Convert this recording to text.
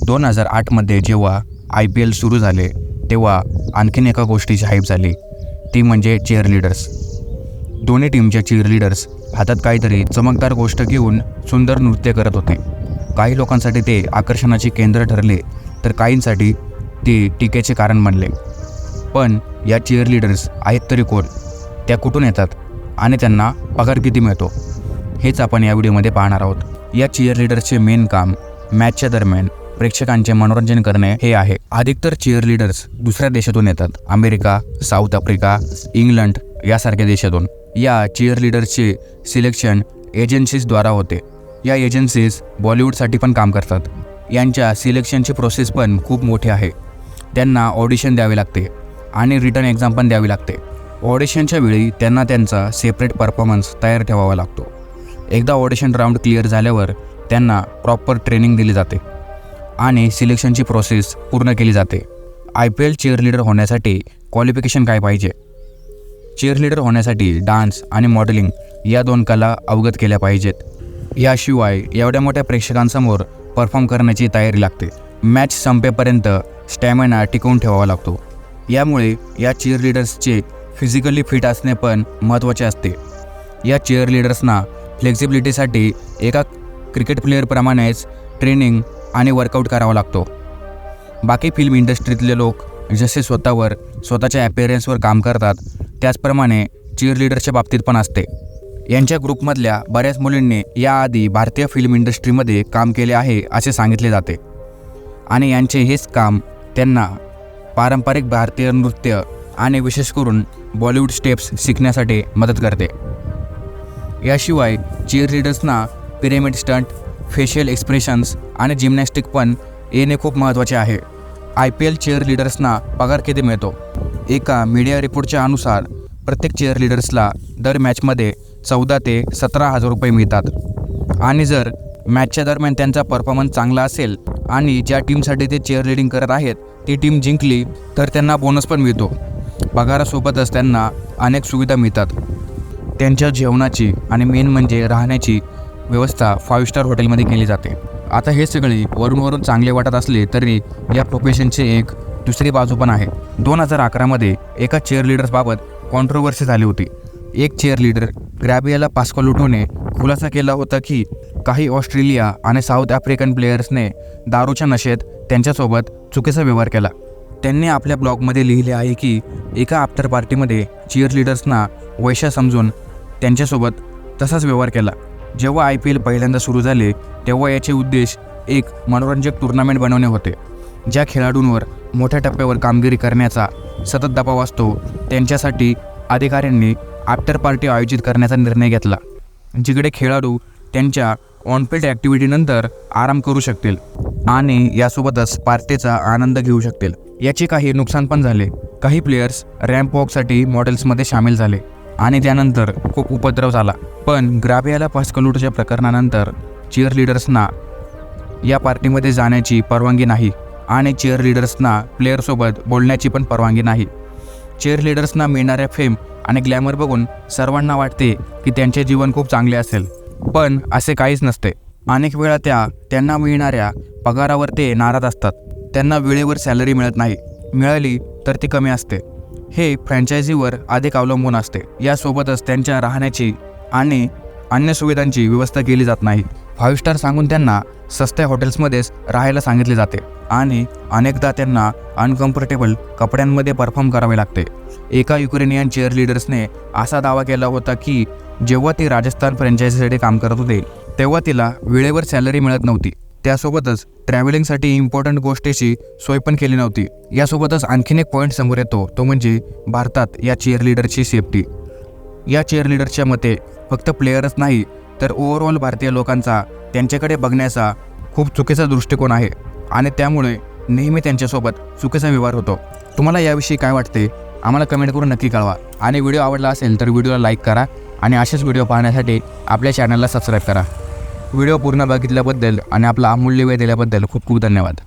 2008मध्ये जेव्हा IPL सुरू झाले तेव्हा आणखीन एका गोष्टीची हाईप झाली, ती म्हणजे चीअरलीडर्स. दोन्ही टीमच्या चीअरलीडर्स हातात काहीतरी चमकदार गोष्ट घेऊन सुंदर नृत्य करत होते. काही लोकांसाठी ते आकर्षणाचे केंद्र ठरले, तर काहींसाठी ते टीकेचे कारण बनले. पण या चीअरलीडर्स आहेत तरी कोण, त्या कुठून येतात आणि त्यांना पगार किती मिळतो, हेच आपण या व्हिडिओमध्ये पाहणार आहोत. या चीअरलीडर्सचे मेन काम मॅचच्या दरम्यान प्रेक्षकांचे मनोरंजन करणे हे आहे. अधिकतर चीअरलीडर्स दुसऱ्या देशातून येतात, अमेरिका, साऊथ आफ्रिका, इंग्लंड यासारख्या देशातून. या चीअरलीडर्सचे सिलेक्शन एजन्सीजद्वारा होते. या एजन्सीज बॉलिवूडसाठी पण काम करतात. यांच्या सिलेक्शनची प्रोसेस पण खूप मोठी आहे. त्यांना ऑडिशन द्यावे लागते आणि रिटर्न एक्झाम पण द्यावी लागते. ऑडिशनच्या वेळी त्यांना त्यांचा सेपरेट परफॉर्मन्स तयार ठेवावा लागतो. एकदा ऑडिशन राऊंड क्लिअर झाल्यावर त्यांना प्रॉपर ट्रेनिंग दिली जाते आणि सिलेक्शनची प्रोसेस पूर्ण केली जाते. IPL चीअरलीडर होण्यासाठी क्वालिफिकेशन काय पाहिजे? चीअरलीडर होण्यासाठी डान्स आणि मॉडेलिंग या 2 कला अवगत केल्या पाहिजेत. याशिवाय एवढ्या मोठ्या प्रेक्षकांसमोर परफॉर्म करण्याची तयारी लागते. मॅच संपेपर्यंत स्टॅमिना टिकवून ठेवावा लागतो. यामुळे या चीअरलीडर्सचे फिजिकली फिट असणे पण महत्त्वाचे असते. या चीअरलीडर्सना फ्लेक्झिबिलिटीसाठी एका क्रिकेट प्लेअरप्रमाणेच ट्रेनिंग आणि वर्कआउट करावा लागतो. बाकी फिल्म इंडस्ट्रीतले लोक जसे स्वतःच्या ॲपिअरन्सवर काम करतात, त्याचप्रमाणे चीअरलीडरच्या बाबतीत पण असते. यांच्या ग्रुपमधल्या बऱ्याच मुलींनी याआधी भारतीय फिल्म इंडस्ट्रीमध्ये काम केले आहे असे सांगितले जाते आणि यांचे हेच काम त्यांना पारंपरिक भारतीय नृत्य आणि विशेष करून बॉलिवूड स्टेप्स शिकण्यासाठी मदत करते. याशिवाय चीअरलीडर्सना पिरॅमिड स्टंट, फेशियल एक्सप्रेशन्स आणि जिम्नॅस्टिक पण येणे खूप महत्त्वाचे आहे. IPL चीअरलीडर्सना पगार किती मिळतो? एका मीडिया रिपोर्टच्या अनुसार प्रत्येक चीअरलीडर्सला दर मॅचमध्ये 14 ते 17 हजार रुपये मिळतात आणि जर मॅचच्या दरम्यान त्यांचा परफॉर्मन्स चांगला असेल आणि ज्या टीमसाठी ते चीअरलीडिंग करत आहेत ती टीम जिंकली तर त्यांना बोनस पण मिळतो. पगारासोबतच त्यांना अनेक सुविधा मिळतात. त्यांच्या जेवणाची आणि मेन म्हणजे राहण्याची व्यवस्था 5 स्टार हॉटेलमध्ये केली जाते. आता हे सगळे वरून चांगले वाटत असले तरी या प्रोफेशनचे एक दुसरी बाजू पण आहे. 2011मध्ये एका चीअरलीडर्सबाबत कॉन्ट्रोवर्सी झाली होती. एक चीअरलीडर ग्रॅबियाला पास्कलुटोने खुलासा केला होता की काही ऑस्ट्रेलिया आणि साऊथ आफ्रिकन प्लेयर्सने दारूच्या नशेत त्यांच्यासोबत चुकीचा व्यवहार केला. त्यांनी आपल्या ब्लॉगमध्ये लिहिले आहे की एका आफ्टर पार्टीमध्ये चीअरलीडर्सना वैश्या समजून त्यांच्यासोबत तसाच व्यवहार केला. जेव्हा IPL पहिल्यांदा सुरू झाले तेव्हा याचे उद्देश एक मनोरंजक टुर्नामेंट बनवणे होते. ज्या खेळाडूंवर मोठ्या टप्प्यावर कामगिरी करण्याचा सतत दबाव असतो त्यांच्यासाठी अधिकाऱ्यांनी आफ्टर पार्टी आयोजित करण्याचा निर्णय घेतला, जिकडे खेळाडू त्यांच्या ऑनफिल्ड ॲक्टिव्हिटीनंतर आराम करू शकतील आणि यासोबतच पार्टीचा आनंद घेऊ शकतील. याचे काही नुकसान पण झाले. काही प्लेयर्स रॅम्प वॉकसाठी मॉडेल्समध्ये सामील झाले आणि त्यानंतर खूप उपद्रव झाला. पण ग्राबियाला पास्कलुटोच्या प्रकरणानंतर चीअरलीडर्सना या पार्टीमध्ये जाण्याची परवानगी नाही आणि चीअरलीडर्सना प्लेयरसोबत बोलण्याची पण परवानगी नाही. चीअरलीडर्सना मिळणाऱ्या फेम आणि ग्लॅमर बघून सर्वांना वाटते की त्यांचे जीवन खूप चांगले असेल, पण असे काहीच नसते. अनेक वेळा त्यांना मिळणाऱ्या पगारावर ते नाराज असतात. त्यांना वेळेवर सॅलरी मिळत नाही, मिळाली तर ती कमी असते. हे फ्रँचायझीवर अधिक अवलंबून असते. यासोबतच त्यांच्या राहण्याची आणि अन्य सुविधांची व्यवस्था केली जात नाही. 5 स्टार सांगून त्यांना सस्त्या हॉटेल्समध्येच राहायला सांगितले जाते आणि अनेकदा त्यांना अनकम्फर्टेबल कपड्यांमध्ये परफॉर्म करावे लागते. एका युक्रेनियन चीअरलीडर्सने असा दावा केला होता की जेव्हा ती राजस्थान फ्रँचायझीसाठी काम करत होते तेव्हा तिला वेळेवर सॅलरी मिळत नव्हती. त्यासोबतच ट्रॅव्हलिंगसाठी इम्पॉर्टंट गोष्टीची सोय पण केली नव्हती. यासोबतच आणखीन एक पॉईंट समोर येतो, तो म्हणजे भारतात या चीअरलीडरची सेफ्टी. या चीअरलीडरच्या मते फक्त प्लेयरच नाही तर ओव्हरऑल भारतीय लोकांचा त्यांच्याकडे बघण्याचा खूप चुकीचा दृष्टिकोन आहे आणि त्यामुळे नेहमी त्यांच्यासोबत चुकीचा व्यवहार होतो. तुम्हाला याविषयी काय वाटते आम्हाला कमेंट करून नक्की कळवा आणि व्हिडिओ आवडला असेल तर व्हिडिओला लाईक करा आणि असेच व्हिडिओ पाहण्यासाठी आपल्या चॅनलला सबस्क्राईब करा. व्हिडिओ पूर्ण बघितल्याबद्दल आणि आपला अमूल्य वेळ दिल्याबद्दल खूप खूप धन्यवाद.